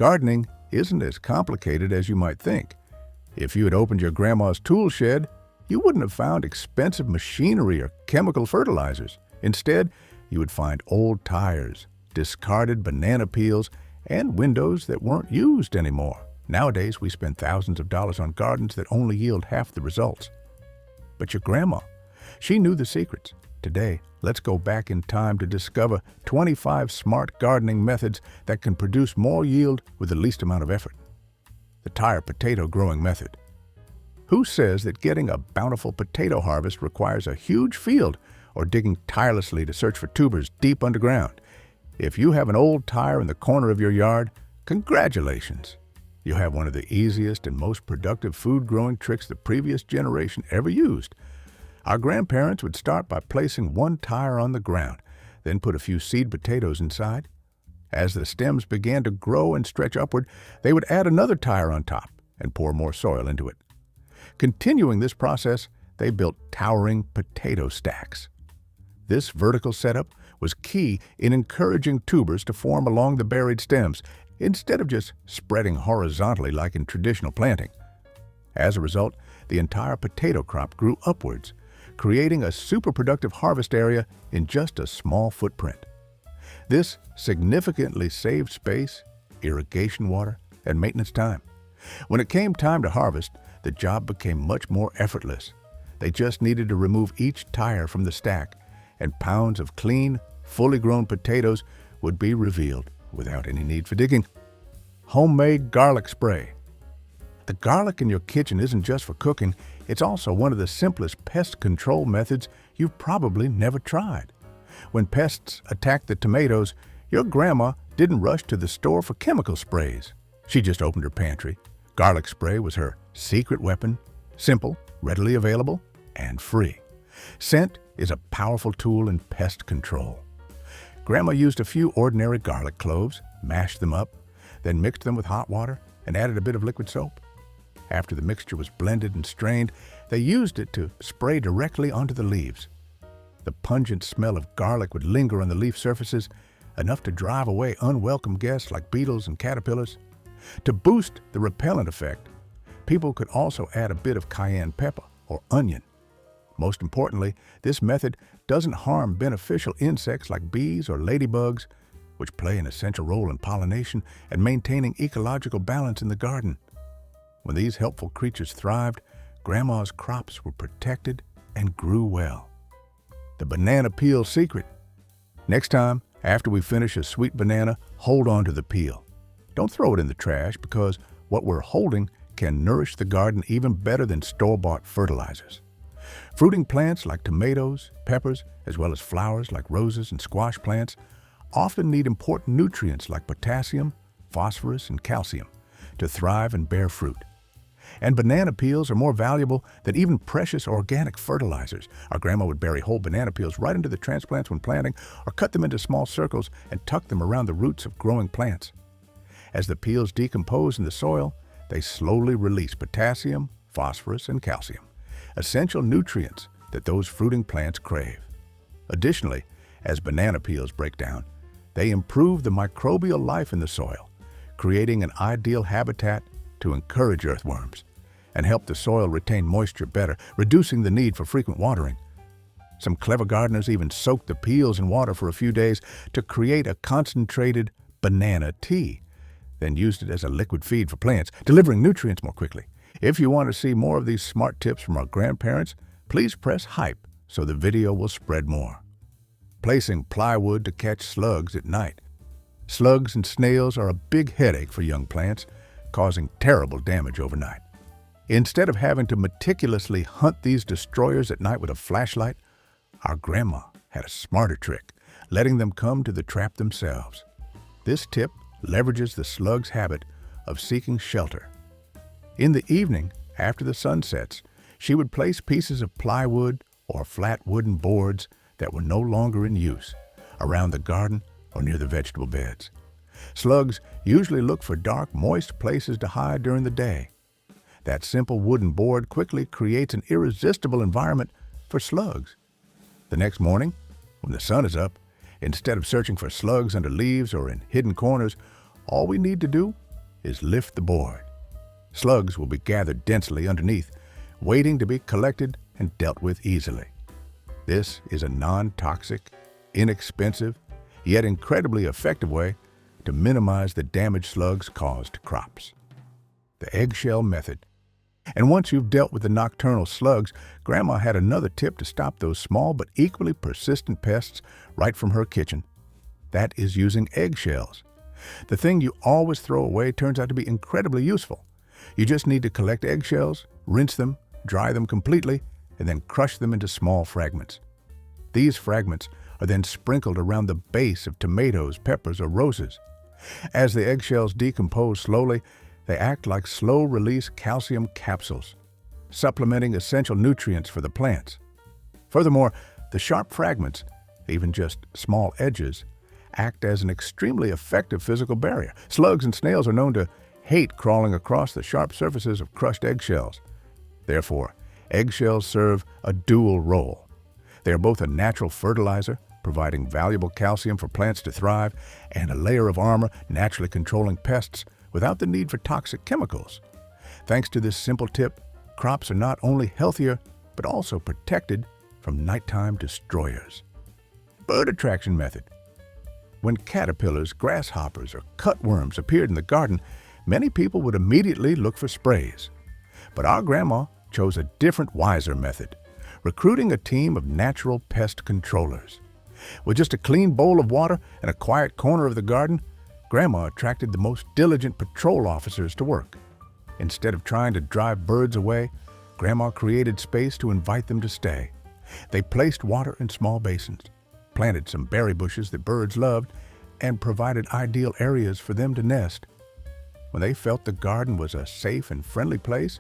Gardening isn't as complicated as you might think. If you had opened your grandma's tool shed, you wouldn't have found expensive machinery or chemical fertilizers. Instead, you would find old tires, discarded banana peels, and windows that weren't used anymore. Nowadays, we spend thousands of dollars on gardens that only yield half the results. But your grandma, she knew the secrets. Today, let's go back in time to discover 25 smart gardening methods that can produce more yield with the least amount of effort. The tire potato growing method. Who says that getting a bountiful potato harvest requires a huge field or digging tirelessly to search for tubers deep underground? If you have an old tire in the corner of your yard, congratulations! You have one of the easiest and most productive food-growing tricks the previous generation ever used. Our grandparents would start by placing one tire on the ground, then put a few seed potatoes inside. As the stems began to grow and stretch upward, they would add another tire on top and pour more soil into it. Continuing this process, they built towering potato stacks. This vertical setup was key in encouraging tubers to form along the buried stems, instead of just spreading horizontally like in traditional planting. As a result, the entire potato crop grew upwards, creating a super productive harvest area in just a small footprint. This significantly saved space, irrigation water, and maintenance time. When it came time to harvest, the job became much more effortless. They just needed to remove each tire from the stack, and pounds of clean, fully grown potatoes would be revealed without any need for digging. Homemade garlic spray. The garlic in your kitchen isn't just for cooking, it's also one of the simplest pest control methods you've probably never tried. When pests attacked the tomatoes, your grandma didn't rush to the store for chemical sprays. She just opened her pantry. Garlic spray was her secret weapon, simple, readily available, and free. Scent is a powerful tool in pest control. Grandma used a few ordinary garlic cloves, mashed them up, then mixed them with hot water and added a bit of liquid soap. After the mixture was blended and strained, they used it to spray directly onto the leaves. The pungent smell of garlic would linger on the leaf surfaces, enough to drive away unwelcome guests like beetles and caterpillars. To boost the repellent effect, people could also add a bit of cayenne pepper or onion. Most importantly, this method doesn't harm beneficial insects like bees or ladybugs, which play an essential role in pollination and maintaining ecological balance in the garden. When these helpful creatures thrived, Grandma's crops were protected and grew well. The banana peel secret. Next time, after we finish a sweet banana, hold on to the peel. Don't throw it in the trash because what we're holding can nourish the garden even better than store-bought fertilizers. Fruiting plants like tomatoes, peppers, as well as flowers like roses and squash plants often need important nutrients like potassium, phosphorus, and calcium to thrive and bear fruit. And banana peels are more valuable than even precious organic fertilizers. Our grandma would bury whole banana peels right into the transplants when planting, or cut them into small circles and tuck them around the roots of growing plants. As the peels decompose in the soil, they slowly release potassium, phosphorus, and calcium, essential nutrients that those fruiting plants crave. Additionally, as banana peels break down, they improve the microbial life in the soil, creating an ideal habitat to encourage earthworms and help the soil retain moisture better, reducing the need for frequent watering. Some clever gardeners even soak the peels in water for a few days to create a concentrated banana tea, then used it as a liquid feed for plants, delivering nutrients more quickly. If you want to see more of these smart tips from our grandparents, please press hype so the video will spread more. Placing plywood to catch slugs at night. Slugs and snails are a big headache for young plants, causing terrible damage overnight. Instead of having to meticulously hunt these destroyers at night with a flashlight, our grandma had a smarter trick, letting them come to the trap themselves. This tip leverages the slug's habit of seeking shelter. In the evening, after the sun sets, she would place pieces of plywood or flat wooden boards that were no longer in use around the garden or near the vegetable beds. Slugs usually look for dark, moist places to hide during the day. That simple wooden board quickly creates an irresistible environment for slugs. The next morning, when the sun is up, instead of searching for slugs under leaves or in hidden corners, all we need to do is lift the board. Slugs will be gathered densely underneath, waiting to be collected and dealt with easily. This is a non-toxic, inexpensive, yet incredibly effective way to minimize the damage slugs cause to crops. The eggshell method. And once you've dealt with the nocturnal slugs, Grandma had another tip to stop those small but equally persistent pests right from her kitchen. That is using eggshells. The thing you always throw away turns out to be incredibly useful. You just need to collect eggshells, rinse them, dry them completely, and then crush them into small fragments. These fragments are then sprinkled around the base of tomatoes, peppers, or roses. As the eggshells decompose slowly, they act like slow-release calcium capsules, supplementing essential nutrients for the plants. Furthermore, the sharp fragments, even just small edges, act as an extremely effective physical barrier. Slugs and snails are known to hate crawling across the sharp surfaces of crushed eggshells. Therefore, eggshells serve a dual role. They are both a natural fertilizer, providing valuable calcium for plants to thrive, and a layer of armor naturally controlling pests without the need for toxic chemicals. Thanks to this simple tip, crops are not only healthier, but also protected from nighttime destroyers. Bird attraction method. When caterpillars, grasshoppers, or cutworms appeared in the garden, many people would immediately look for sprays. But our grandma chose a different, wiser method, recruiting a team of natural pest controllers. With just a clean bowl of water and a quiet corner of the garden, Grandma attracted the most diligent patrol officers to work. Instead of trying to drive birds away, Grandma created space to invite them to stay. They placed water in small basins, planted some berry bushes that birds loved, and provided ideal areas for them to nest. When they felt the garden was a safe and friendly place,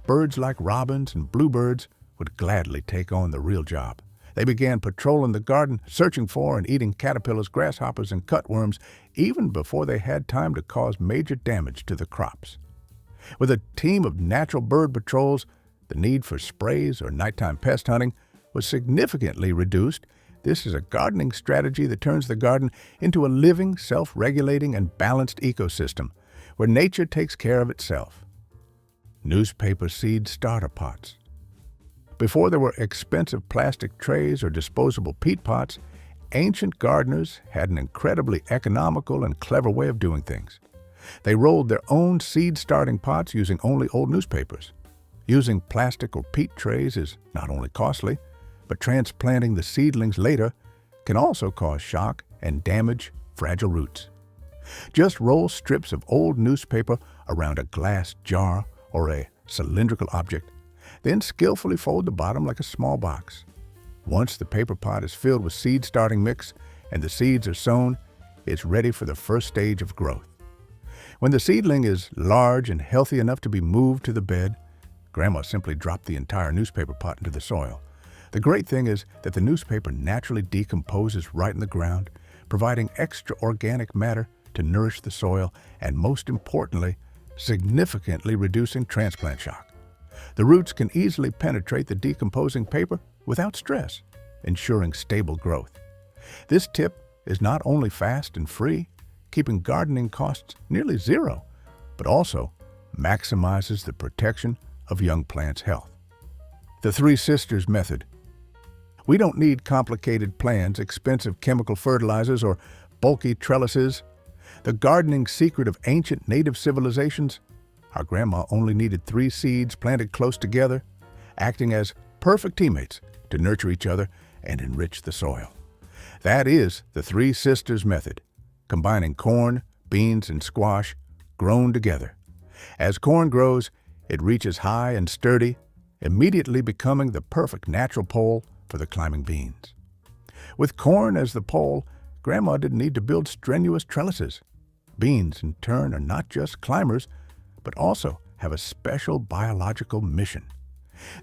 birds like robins and bluebirds would gladly take on the real job. They began patrolling the garden, searching for and eating caterpillars, grasshoppers, and cutworms even before they had time to cause major damage to the crops. With a team of natural bird patrols, the need for sprays or nighttime pest hunting was significantly reduced. This is a gardening strategy that turns the garden into a living, self-regulating, and balanced ecosystem where nature takes care of itself. Newspaper seed starter pots. Before there were expensive plastic trays or disposable peat pots, ancient gardeners had an incredibly economical and clever way of doing things. They rolled their own seed-starting pots using only old newspapers. Using plastic or peat trays is not only costly, but transplanting the seedlings later can also cause shock and damage fragile roots. Just roll strips of old newspaper around a glass jar or a cylindrical object, then skillfully fold the bottom like a small box. Once the paper pot is filled with seed-starting mix and the seeds are sown, it's ready for the first stage of growth. When the seedling is large and healthy enough to be moved to the bed, Grandma simply dropped the entire newspaper pot into the soil. The great thing is that the newspaper naturally decomposes right in the ground, providing extra organic matter to nourish the soil and, most importantly, significantly reducing transplant shock. The roots can easily penetrate the decomposing paper without stress, ensuring stable growth. This tip is not only fast and free, keeping gardening costs nearly zero, but also maximizes the protection of young plants' health. The Three Sisters Method. We don't need complicated plans, expensive chemical fertilizers, or bulky trellises. The gardening secret of ancient native civilizations. Our grandma only needed 3 seeds planted close together, acting as perfect teammates to nurture each other and enrich the soil. That is the Three Sisters Method, combining corn, beans, and squash grown together. As corn grows, it reaches high and sturdy, immediately becoming the perfect natural pole for the climbing beans. With corn as the pole, Grandma didn't need to build strenuous trellises. Beans, in turn, are not just climbers, but also have a special biological mission.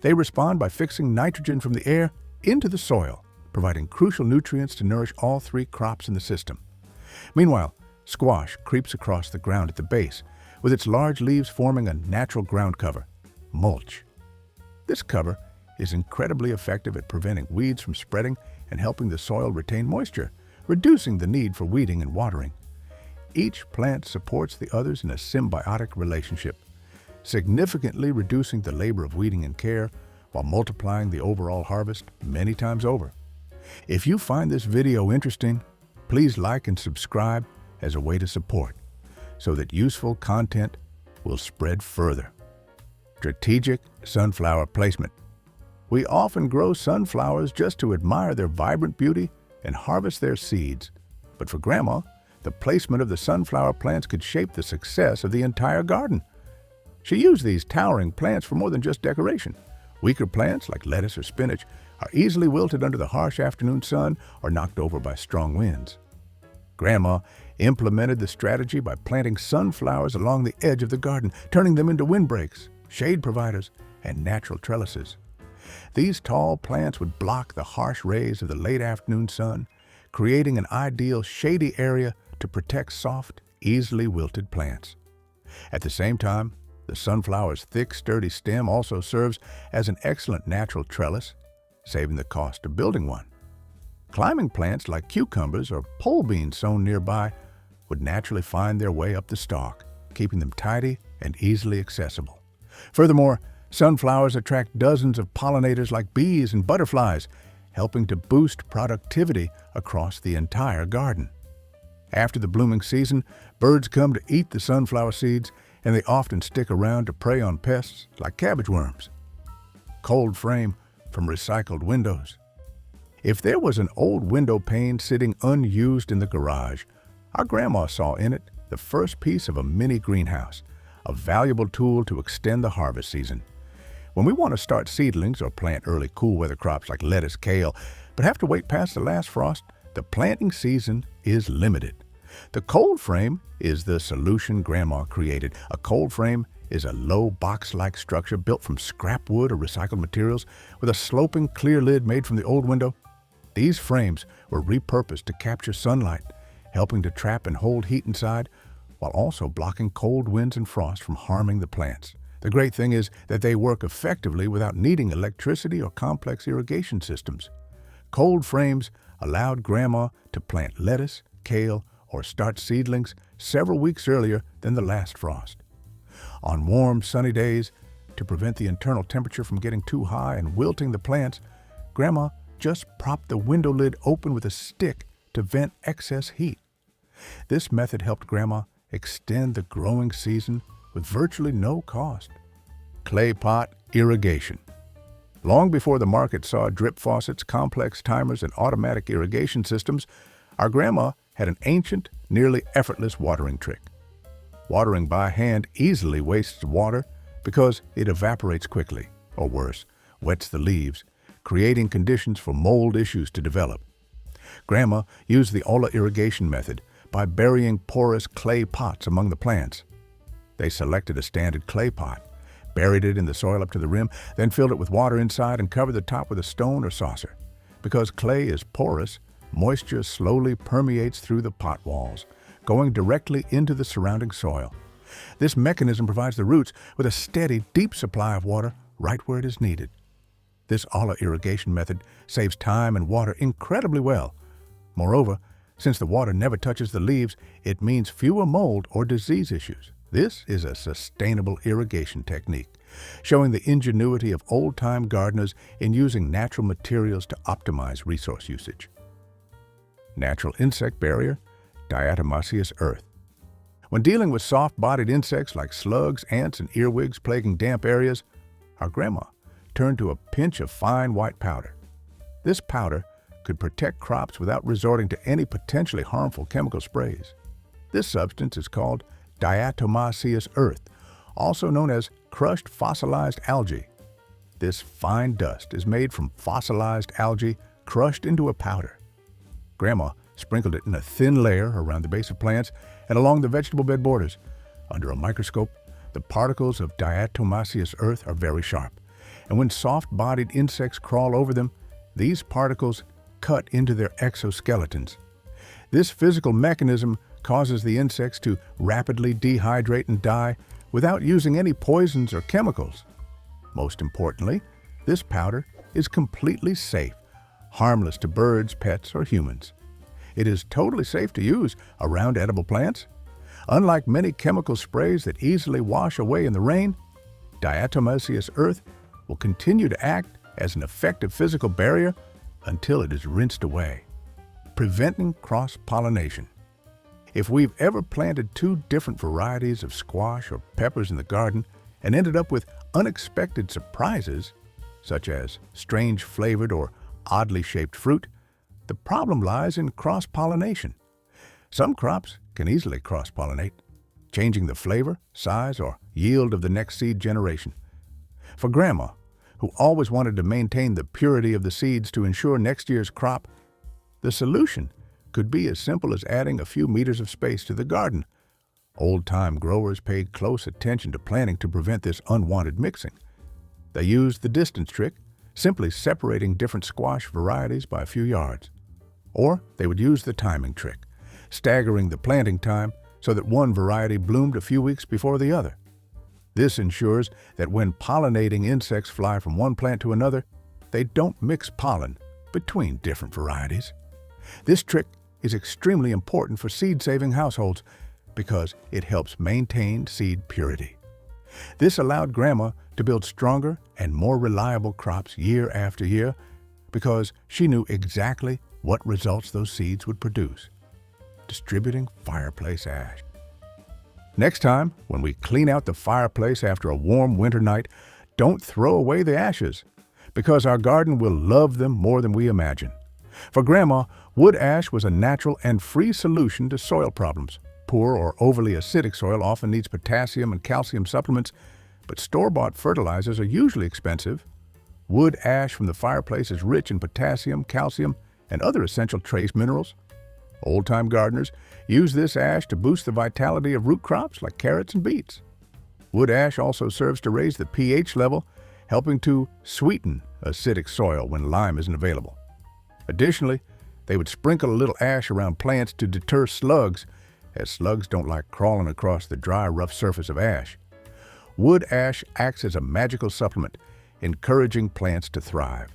They respond by fixing nitrogen from the air into the soil, providing crucial nutrients to nourish all 3 crops in the system. Meanwhile, squash creeps across the ground at the base, with its large leaves forming a natural ground cover, mulch. This cover is incredibly effective at preventing weeds from spreading and helping the soil retain moisture, reducing the need for weeding and watering. each plant supports the others in a symbiotic relationship, significantly reducing the labor of weeding and care while multiplying the overall harvest many times over. If you find this video interesting, please like and subscribe as a way to support, so that useful content will spread further. Strategic sunflower placement. We often grow sunflowers just to admire their vibrant beauty and harvest their seeds. But for Grandma, the placement of the sunflower plants could shape the success of the entire garden. She used these towering plants for more than just decoration. Weaker plants, like lettuce or spinach, are easily wilted under the harsh afternoon sun or knocked over by strong winds. Grandma implemented the strategy by planting sunflowers along the edge of the garden, turning them into windbreaks, shade providers, and natural trellises. These tall plants would block the harsh rays of the late afternoon sun, creating an ideal shady area to protect soft, easily wilted plants. At the same time, the sunflower's thick, sturdy stem also serves as an excellent natural trellis, saving the cost of building one. Climbing plants like cucumbers or pole beans sown nearby would naturally find their way up the stalk, keeping them tidy and easily accessible. Furthermore, sunflowers attract dozens of pollinators like bees and butterflies, helping to boost productivity across the entire garden. After the blooming season, birds come to eat the sunflower seeds, and they often stick around to prey on pests like cabbage worms. Cold frame from recycled windows. If there was an old window pane sitting unused in the garage, our grandma saw in it the first piece of a mini greenhouse, a valuable tool to extend the harvest season. When we want to start seedlings or plant early cool weather crops like lettuce, kale, but have to wait past the last frost, the planting season is limited. The cold frame is the solution Grandma created. A cold frame is a low box-like structure built from scrap wood or recycled materials with a sloping clear lid made from the old window. These frames were repurposed to capture sunlight, helping to trap and hold heat inside, while also blocking cold winds and frost from harming the plants. The great thing is that they work effectively without needing electricity or complex irrigation systems. Cold frames allowed Grandma to plant lettuce, kale, or start seedlings several weeks earlier than the last frost. On warm, sunny days, to prevent the internal temperature from getting too high and wilting the plants, Grandma just propped the window lid open with a stick to vent excess heat. This method helped Grandma extend the growing season with virtually no cost. Clay pot irrigation. Long before the market saw drip faucets, complex timers, and automatic irrigation systems, our grandma had an ancient, nearly effortless watering trick. Watering by hand easily wastes water because it evaporates quickly, or worse, wets the leaves, creating conditions for mold issues to develop. Grandma used the irrigation method by burying porous clay pots among the plants. They selected a standard clay pot, buried it in the soil up to the rim, then filled it with water inside and covered the top with a stone or saucer. Because clay is porous, moisture slowly permeates through the pot walls, going directly into the surrounding soil. This mechanism provides the roots with a steady, deep supply of water right where it is needed. This irrigation method saves time and water incredibly well. Moreover, since the water never touches the leaves, it means fewer mold or disease issues. This is a sustainable irrigation technique, showing the ingenuity of old-time gardeners in using natural materials to optimize resource usage. Natural insect barrier, diatomaceous earth. When dealing with soft-bodied insects like slugs, ants, and earwigs plaguing damp areas, our grandma turned to a pinch of fine white powder. This powder could protect crops without resorting to any potentially harmful chemical sprays. This substance is called diatomaceous earth, also known as crushed fossilized algae. This fine dust is made from fossilized algae crushed into a powder. Grandma sprinkled it in a thin layer around the base of plants and along the vegetable bed borders. Under a microscope, the particles of diatomaceous earth are very sharp, and when soft-bodied insects crawl over them, these particles cut into their exoskeletons. This physical mechanism causes the insects to rapidly dehydrate and die without using any poisons or chemicals. Most importantly, this powder is completely safe, harmless to birds, pets, or humans. It is totally safe to use around edible plants Unlike many chemical sprays that easily wash away in the rain, diatomaceous earth will continue to act as an effective physical barrier until it is rinsed away, preventing cross-pollination. If we've ever planted two different varieties of squash or peppers in the garden and ended up with unexpected surprises, such as strange flavored or oddly shaped fruit, the problem lies in cross-pollination. Some crops can easily cross-pollinate, changing the flavor, size, or yield of the next seed generation. For Grandma, who always wanted to maintain the purity of the seeds to ensure next year's crop, the solution could be as simple as adding a few meters of space to the garden. Old-time growers paid close attention to planting to prevent this unwanted mixing. They used the distance trick, simply separating different squash varieties by a few yards. Or they would use the timing trick, staggering the planting time so that one variety bloomed a few weeks before the other. This ensures that when pollinating insects fly from one plant to another, they don't mix pollen between different varieties. This trick is extremely important for seed-saving households because it helps maintain seed purity. This allowed Grandma to build stronger and more reliable crops year after year because she knew exactly what results those seeds would produce. Distributing fireplace ash. Next time, when we clean out the fireplace after a warm winter night, don't throw away the ashes, because our garden will love them more than we imagine. For Grandma, wood ash was a natural and free solution to soil problems. Poor or overly acidic soil often needs potassium and calcium supplements, but store-bought fertilizers are usually expensive. Wood ash from the fireplace is rich in potassium, calcium, and other essential trace minerals. Old-time gardeners use this ash to boost the vitality of root crops like carrots and beets. Wood ash also serves to raise the pH level, helping to sweeten acidic soil when lime isn't available. Additionally, they would sprinkle a little ash around plants to deter slugs, as slugs don't like crawling across the dry, rough surface of ash. Wood ash acts as a magical supplement, encouraging plants to thrive.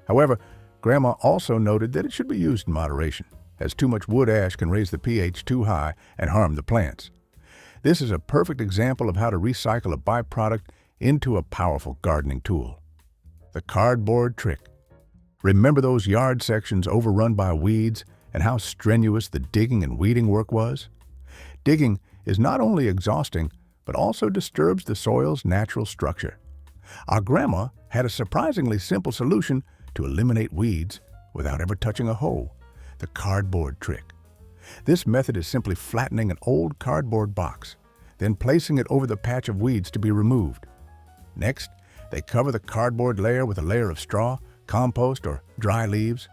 However, Grandma also noted that it should be used in moderation, as too much wood ash can raise the pH too high and harm the plants. This is a perfect example of how to recycle a byproduct into a powerful gardening tool. The cardboard trick. Remember those yard sections overrun by weeds and how strenuous the digging and weeding work was? Digging is not only exhausting, but also disturbs the soil's natural structure. Our Grandma had a surprisingly simple solution to eliminate weeds without ever touching a hoe: the cardboard trick. This method is simply flattening an old cardboard box, then placing it over the patch of weeds to be removed. Next, they cover the cardboard layer with a layer of straw, compost, or dry leaves.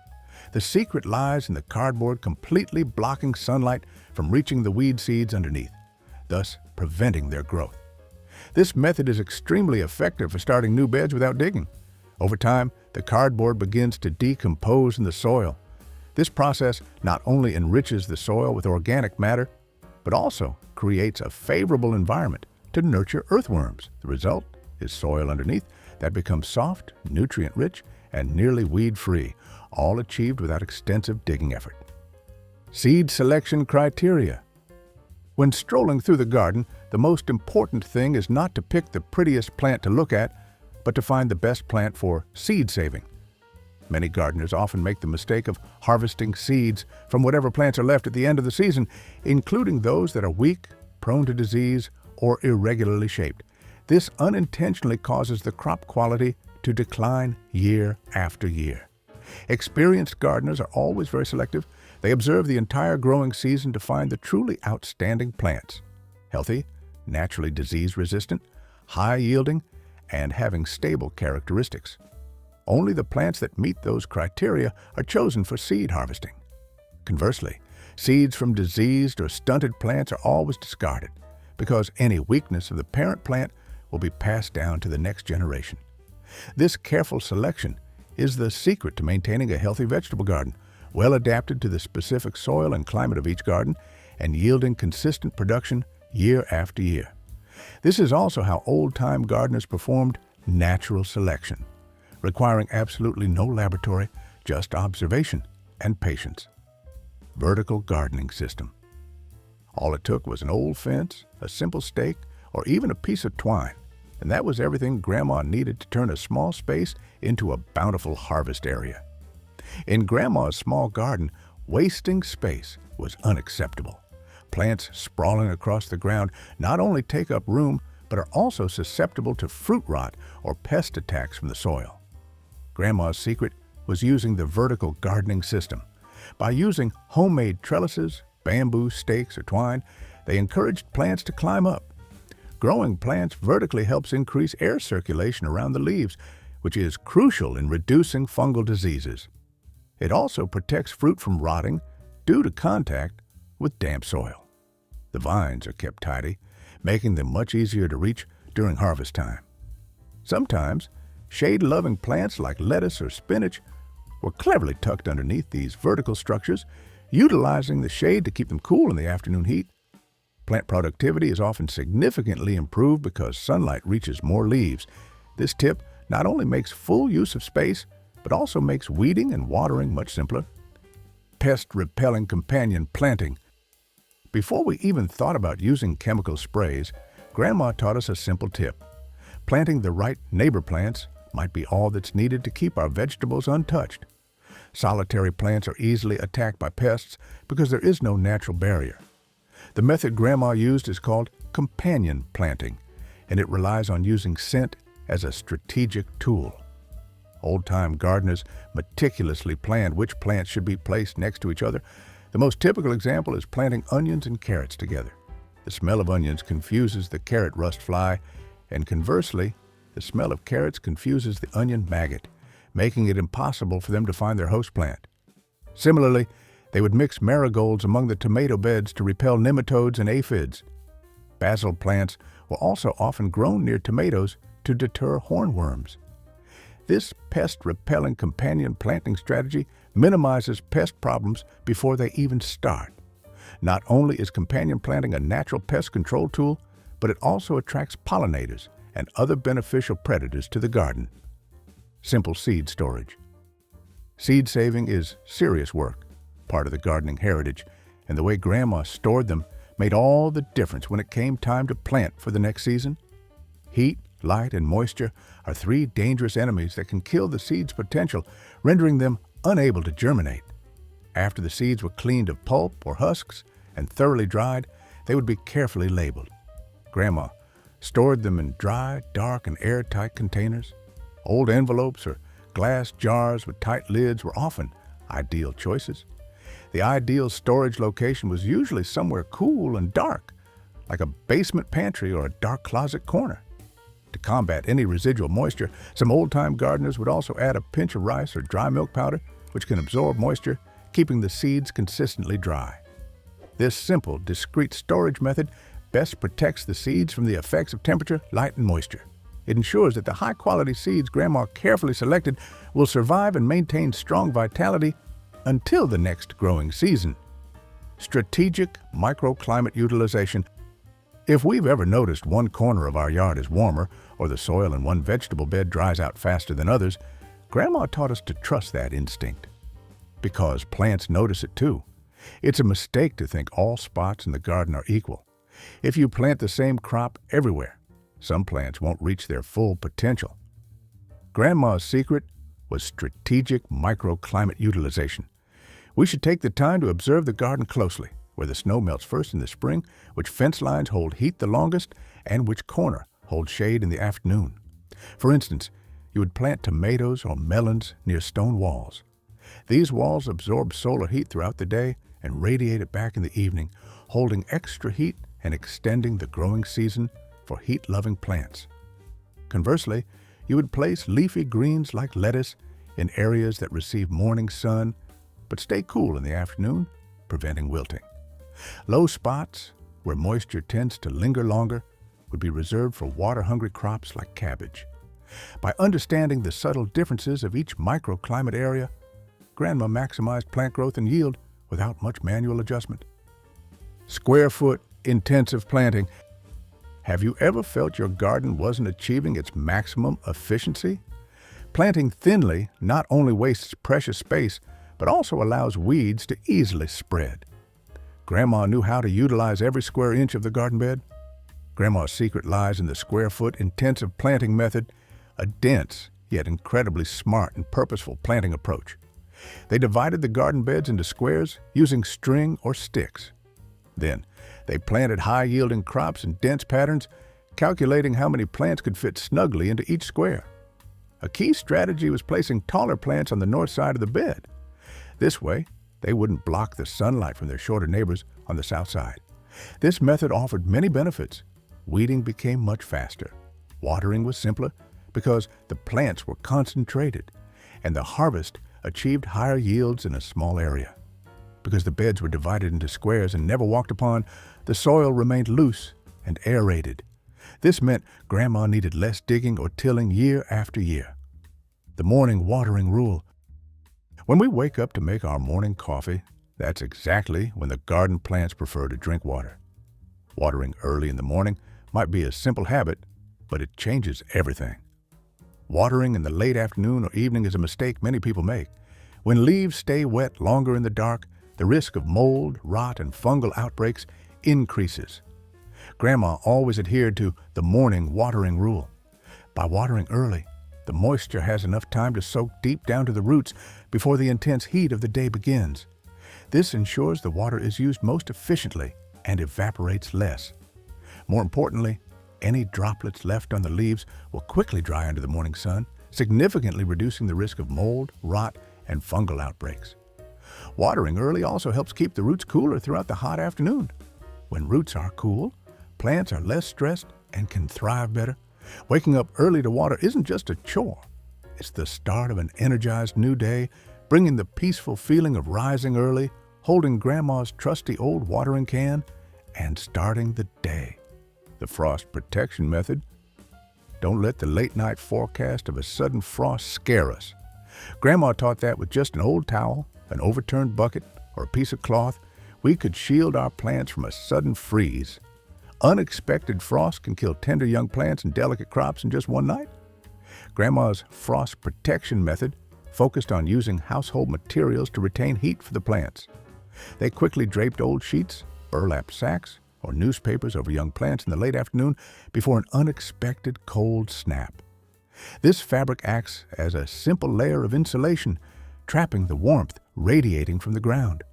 The secret lies in the cardboard completely blocking sunlight from reaching the weed seeds underneath, thus preventing their growth. This method is extremely effective for starting new beds without digging. Over time, the cardboard begins to decompose in the soil. This process not only enriches the soil with organic matter, but also creates a favorable environment to nurture earthworms. The result is soil underneath that becomes soft, nutrient-rich, and nearly weed-free, all achieved without extensive digging effort. Seed selection criteria. When strolling through the garden, the most important thing is not to pick the prettiest plant to look at, but to find the best plant for seed saving. Many gardeners often make the mistake of harvesting seeds from whatever plants are left at the end of the season, including those that are weak, prone to disease, or irregularly shaped. This unintentionally causes the crop quality to decline year after year. Experienced gardeners are always very selective. They observe the entire growing season to find the truly outstanding plants: healthy, naturally disease-resistant, high-yielding, and having stable characteristics. Only the plants that meet those criteria are chosen for seed harvesting. Conversely, seeds from diseased or stunted plants are always discarded because any weakness of the parent plant will be passed down to the next generation. This careful selection is the secret to maintaining a healthy vegetable garden, well adapted to the specific soil and climate of each garden, and yielding consistent production year after year. This is also how old-time gardeners performed natural selection, requiring absolutely no laboratory, just observation and patience. Vertical gardening system. All it took was an old fence, a simple stake, or even a piece of twine, and that was everything Grandma needed to turn a small space into a bountiful harvest area. In Grandma's small garden, wasting space was unacceptable. Plants sprawling across the ground not only take up room, but are also susceptible to fruit rot or pest attacks from the soil. Grandma's secret was using the vertical gardening system. By using homemade trellises, bamboo stakes, or twine, they encouraged plants to climb up. Growing plants vertically helps increase air circulation around the leaves, which is crucial in reducing fungal diseases. It also protects fruit from rotting due to contact with damp soil. The vines are kept tidy, making them much easier to reach during harvest time. Sometimes, shade-loving plants like lettuce or spinach were cleverly tucked underneath these vertical structures, utilizing the shade to keep them cool in the afternoon heat. Plant productivity is often significantly improved because sunlight reaches more leaves. This tip not only makes full use of space, but also makes weeding and watering much simpler. Pest-repelling companion planting. Before we even thought about using chemical sprays, Grandma taught us a simple tip. Planting the right neighbor plants might be all that's needed to keep our vegetables untouched. Solitary plants are easily attacked by pests because there is no natural barrier. The method Grandma used is called companion planting, and it relies on using scent as a strategic tool. Old-time gardeners meticulously planned which plants should be placed next to each other. The most typical example is planting onions and carrots together. The smell of onions confuses the carrot rust fly, and conversely, the smell of carrots confuses the onion maggot, making it impossible for them to find their host plant. Similarly, they would mix marigolds among the tomato beds to repel nematodes and aphids. Basil plants were also often grown near tomatoes to deter hornworms. This pest-repelling companion planting strategy minimizes pest problems before they even start. Not only is companion planting a natural pest control tool, but it also attracts pollinators and other beneficial predators to the garden. Simple seed storage. Seed saving is serious work, part of the gardening heritage, and the way Grandma stored them made all the difference when it came time to plant for the next season. Heat, light, and moisture are three dangerous enemies that can kill the seed's potential, rendering them unable to germinate. After the seeds were cleaned of pulp or husks and thoroughly dried, they would be carefully labeled. Grandma stored them in dry, dark, and airtight containers. Old envelopes or glass jars with tight lids were often ideal choices. The ideal storage location was usually somewhere cool and dark, like a basement pantry or a dark closet corner. To combat any residual moisture, some old-time gardeners would also add a pinch of rice or dry milk powder, which can absorb moisture, keeping the seeds consistently dry. This simple, discreet storage method best protects the seeds from the effects of temperature, light, and moisture. It ensures that the high-quality seeds Grandma carefully selected will survive and maintain strong vitality until the next growing season. Strategic microclimate utilization. If we've ever noticed one corner of our yard is warmer, or the soil in one vegetable bed dries out faster than others, Grandma taught us to trust that instinct. Because plants notice it too. It's a mistake to think all spots in the garden are equal. If you plant the same crop everywhere, some plants won't reach their full potential. Grandma's secret was strategic microclimate utilization. We should take the time to observe the garden closely, where the snow melts first in the spring, which fence lines hold heat the longest, and which corner holds shade in the afternoon. For instance, you would plant tomatoes or melons near stone walls. These walls absorb solar heat throughout the day and radiate it back in the evening, holding extra heat and extending the growing season for heat-loving plants. Conversely, you would place leafy greens like lettuce in areas that receive morning sun but stay cool in the afternoon, preventing wilting. Low spots, where moisture tends to linger longer, would be reserved for water-hungry crops like cabbage. By understanding the subtle differences of each microclimate area, Grandma maximized plant growth and yield without much manual adjustment. Square-foot intensive planting. Have you ever felt your garden wasn't achieving its maximum efficiency? Planting thinly not only wastes precious space, but also allows weeds to easily spread. Grandma knew how to utilize every square inch of the garden bed. Grandma's secret lies in the square-foot intensive planting method, a dense yet incredibly smart and purposeful planting approach. They divided the garden beds into squares using string or sticks. Then, they planted high-yielding crops in dense patterns, calculating how many plants could fit snugly into each square. A key strategy was placing taller plants on the north side of the bed. This way, they wouldn't block the sunlight from their shorter neighbors on the south side. This method offered many benefits. Weeding became much faster. Watering was simpler because the plants were concentrated, and the harvest achieved higher yields in a small area. Because the beds were divided into squares and never walked upon, the soil remained loose and aerated. This meant Grandma needed less digging or tilling year after year. The morning watering rule. When we wake up to make our morning coffee, that's exactly when the garden plants prefer to drink water. Watering early in the morning might be a simple habit, but it changes everything. Watering in the late afternoon or evening is a mistake many people make. When leaves stay wet longer in the dark, the risk of mold, rot, and fungal outbreaks increases. Grandma always adhered to the morning watering rule. By watering early, the moisture has enough time to soak deep down to the roots before the intense heat of the day begins. This ensures the water is used most efficiently and evaporates less. More importantly, any droplets left on the leaves will quickly dry under the morning sun, significantly reducing the risk of mold, rot, and fungal outbreaks. Watering early also helps keep the roots cooler throughout the hot afternoon. When roots are cool, plants are less stressed and can thrive better. Waking up early to water isn't just a chore. It's the start of an energized new day, bringing the peaceful feeling of rising early, holding Grandma's trusty old watering can, and starting the day. The frost protection method. Don't let the late-night forecast of a sudden frost scare us. Grandma taught that with just an old towel, an overturned bucket, or a piece of cloth, we could shield our plants from a sudden freeze. Unexpected frost can kill tender young plants and delicate crops in just one night. Grandma's frost protection method focused on using household materials to retain heat for the plants. They quickly draped old sheets, burlap sacks, or newspapers over young plants in the late afternoon before an unexpected cold snap. This fabric acts as a simple layer of insulation, trapping the warmth radiating from the ground.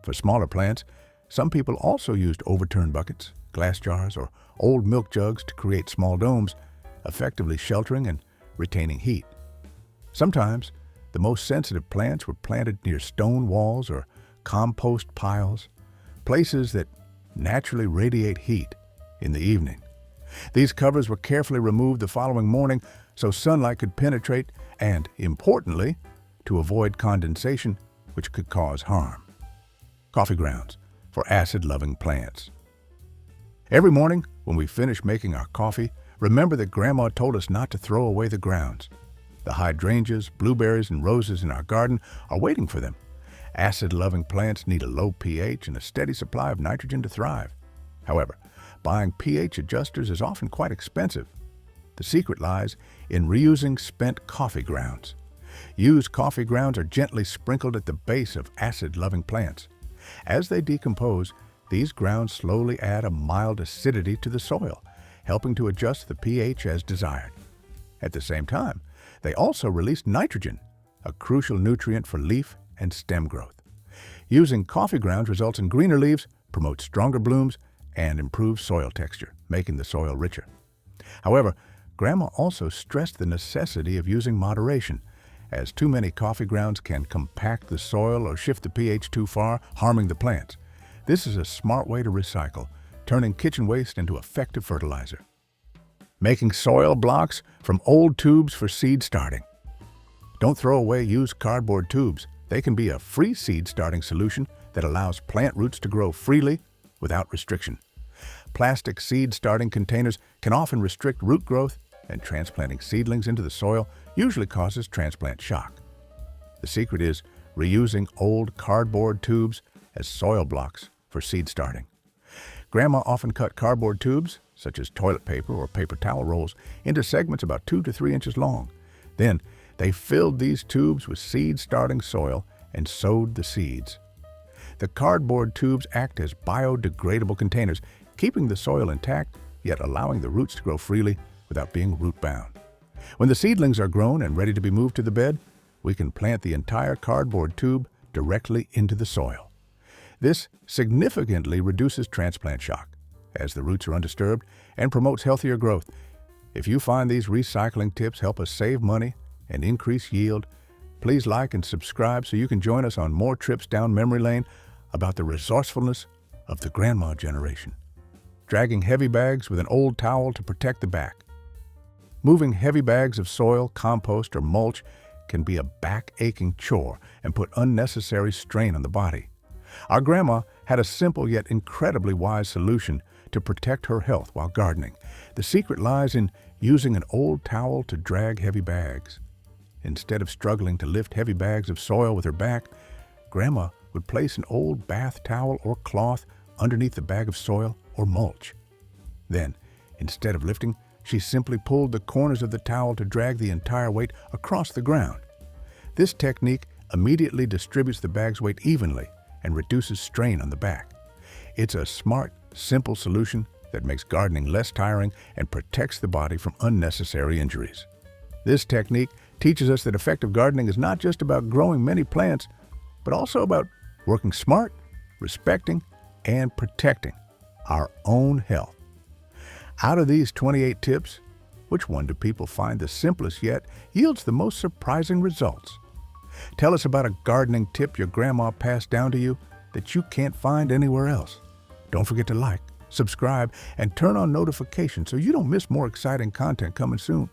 For smaller plants, some people also used overturned buckets, glass jars, or old milk jugs to create small domes, effectively sheltering and retaining heat. Sometimes, the most sensitive plants were planted near stone walls or compost piles, places that naturally radiate heat in the evening. These covers were carefully removed the following morning so sunlight could penetrate and, importantly, to avoid condensation, which could cause harm. Coffee grounds for acid-loving plants. Every morning, when we finish making our coffee, remember that Grandma told us not to throw away the grounds. The hydrangeas, blueberries, and roses in our garden are waiting for them. Acid-loving plants need a low pH and a steady supply of nitrogen to thrive. However, buying pH adjusters is often quite expensive. The secret lies in reusing spent coffee grounds. Used coffee grounds are gently sprinkled at the base of acid-loving plants. As they decompose, these grounds slowly add a mild acidity to the soil, helping to adjust the pH as desired. At the same time, they also release nitrogen, a crucial nutrient for leaf and stem growth. Using coffee grounds results in greener leaves, promotes stronger blooms, and improves soil texture, making the soil richer. However, Grandma also stressed the necessity of using moderation, as too many coffee grounds can compact the soil or shift the pH too far, harming the plants. This is a smart way to recycle, turning kitchen waste into effective fertilizer. Making soil blocks from old tubes for seed starting. Don't throw away used cardboard tubes. They can be a free seed starting solution that allows plant roots to grow freely without restriction. Plastic seed starting containers can often restrict root growth, and transplanting seedlings into the soil usually causes transplant shock. The secret is reusing old cardboard tubes as soil blocks for seed starting. Grandma often cut cardboard tubes, such as toilet paper or paper towel rolls, into segments about 2 to 3 inches long. Then, they filled these tubes with seed-starting soil and sowed the seeds. The cardboard tubes act as biodegradable containers, keeping the soil intact, yet allowing the roots to grow freely without being root-bound. When the seedlings are grown and ready to be moved to the bed, we can plant the entire cardboard tube directly into the soil. This significantly reduces transplant shock, as the roots are undisturbed, and promotes healthier growth. If you find these recycling tips help us save money and increase yield, please like and subscribe so you can join us on more trips down memory lane about the resourcefulness of the grandma generation. Dragging heavy bags with an old towel to protect the back. Moving heavy bags of soil, compost, or mulch can be a back-aching chore and put unnecessary strain on the body. Our grandma had a simple yet incredibly wise solution to protect her health while gardening. The secret lies in using an old towel to drag heavy bags. Instead of struggling to lift heavy bags of soil with her back, Grandma would place an old bath towel or cloth underneath the bag of soil or mulch. Then, instead of lifting, she simply pulled the corners of the towel to drag the entire weight across the ground. This technique immediately distributes the bag's weight evenly and reduces strain on the back. It's a smart, simple solution that makes gardening less tiring and protects the body from unnecessary injuries. This technique teaches us that effective gardening is not just about growing many plants, but also about working smart, respecting, and protecting our own health. Out of these 28 tips, which one do people find the simplest yet yields the most surprising results? Tell us about a gardening tip your grandma passed down to you that you can't find anywhere else. Don't forget to like, subscribe, and turn on notifications so you don't miss more exciting content coming soon.